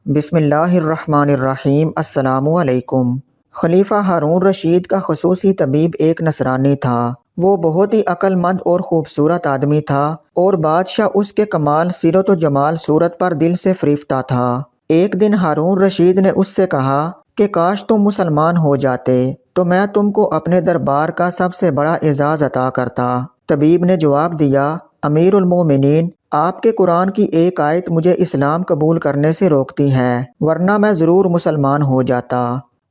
بسم اللہ الرحمن الرحیم۔ السلام علیکم۔ خلیفہ ہارون رشید کا خصوصی طبیب ایک نصرانی تھا۔ وہ بہت ہی عقل مند اور خوبصورت آدمی تھا اور بادشاہ اس کے کمال سیرت و جمال صورت پر دل سے فریفتہ تھا۔ ایک دن ہارون رشید نے اس سے کہا کہ کاش تم مسلمان ہو جاتے تو میں تم کو اپنے دربار کا سب سے بڑا اعزاز عطا کرتا۔ طبیب نے جواب دیا، امیر المومنین، آپ کے قرآن کی ایک آیت مجھے اسلام قبول کرنے سے روکتی ہے، ورنہ میں ضرور مسلمان ہو جاتا۔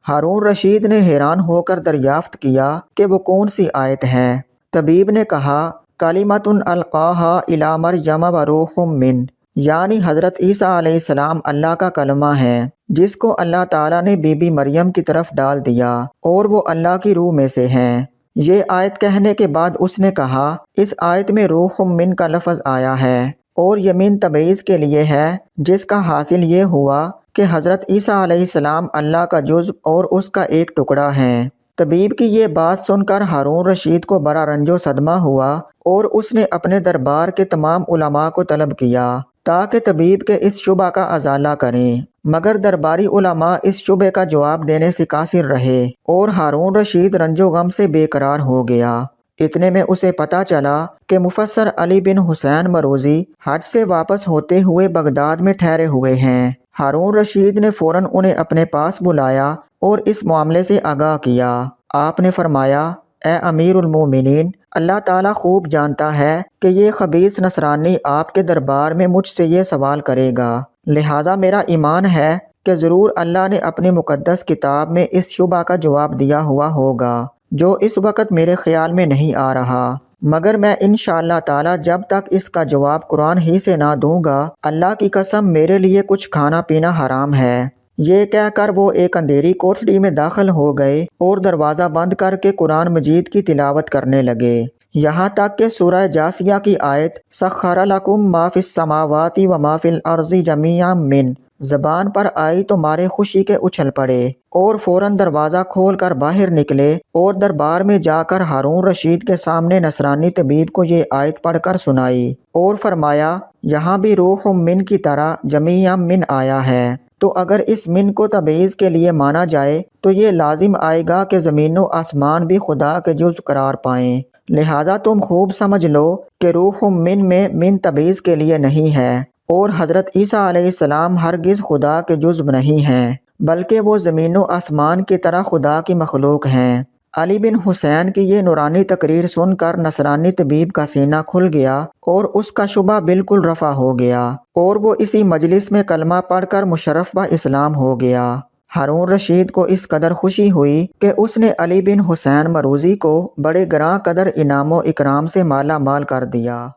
ہارون رشید نے حیران ہو کر دریافت کیا کہ وہ کون سی آیت ہے؟ طبیب نے کہا، کلمۃ القاہا الی مریم وروح من، یعنی حضرت عیسیٰ علیہ السلام اللہ کا کلمہ ہے جس کو اللہ تعالیٰ نے بی بی مریم کی طرف ڈال دیا اور وہ اللہ کی روح میں سے ہیں۔ یہ آیت کہنے کے بعد اس نے کہا، اس آیت میں روح من کا لفظ آیا ہے اور یہ من تبعیض کے لیے ہے، جس کا حاصل یہ ہوا کہ حضرت عیسیٰ علیہ السلام اللہ کا جزو اور اس کا ایک ٹکڑا ہیں۔ طبیب کی یہ بات سن کر ہارون رشید کو بڑا رنج و صدمہ ہوا اور اس نے اپنے دربار کے تمام علماء کو طلب کیا تاکہ طبیب کے اس شبہ کا ازالہ کریں، مگر درباری علماء اس شبے کا جواب دینے سے قاصر رہے اور ہارون رشید رنج و غم سے بے قرار ہو گیا۔ اتنے میں اسے پتہ چلا کہ مفسر علی بن حسین مروزی حج سے واپس ہوتے ہوئے بغداد میں ٹھہرے ہوئے ہیں۔ ہارون رشید نے فوراً انہیں اپنے پاس بلایا اور اس معاملے سے آگاہ کیا۔ آپ نے فرمایا، اے امیر المومنین، اللہ تعالیٰ خوب جانتا ہے کہ یہ خبیث نصرانی آپ کے دربار میں مجھ سے یہ سوال کرے گا، لہٰذا میرا ایمان ہے کہ ضرور اللہ نے اپنی مقدس کتاب میں اس شبہ کا جواب دیا ہوا ہوگا جو اس وقت میرے خیال میں نہیں آ رہا، مگر میں انشاءاللہ تعالیٰ جب تک اس کا جواب قرآن ہی سے نہ دوں گا، اللہ کی قسم میرے لیے کچھ کھانا پینا حرام ہے۔ یہ کہہ کر وہ ایک اندھیری کوٹھری میں داخل ہو گئے اور دروازہ بند کر کے قرآن مجید کی تلاوت کرنے لگے، یہاں تک کہ سورہ جاثیہ کی آیت سخر لکم ما فی السماوات و ما فی الارض جمیعا من زبان پر آئی تو مارے خوشی کے اچھل پڑے اور فوراً دروازہ کھول کر باہر نکلے اور دربار میں جا کر ہارون رشید کے سامنے نصرانی طبیب کو یہ آیت پڑھ کر سنائی اور فرمایا، یہاں بھی روح من کی طرح جمیعا من آیا ہے، تو اگر اس من کو تبعیض کے لیے مانا جائے تو یہ لازم آئے گا کہ زمین و آسمان بھی خدا کے جزو قرار پائیں، لہذا تم خوب سمجھ لو کہ روح من میں من تبعیض کے لیے نہیں ہے اور حضرت عیسیٰ علیہ السلام ہرگز خدا کے جزو نہیں ہیں بلکہ وہ زمین و آسمان کی طرح خدا کی مخلوق ہیں۔ علی بن حسین کی یہ نورانی تقریر سن کر نصرانی طبیب کا سینہ کھل گیا اور اس کا شبہ بالکل رفع ہو گیا اور وہ اسی مجلس میں کلمہ پڑھ کر مشرف با اسلام ہو گیا۔ ہارون رشید کو اس قدر خوشی ہوئی کہ اس نے علی بن حسین مروزی کو بڑے گراں قدر انعام و اکرام سے مالا مال کر دیا۔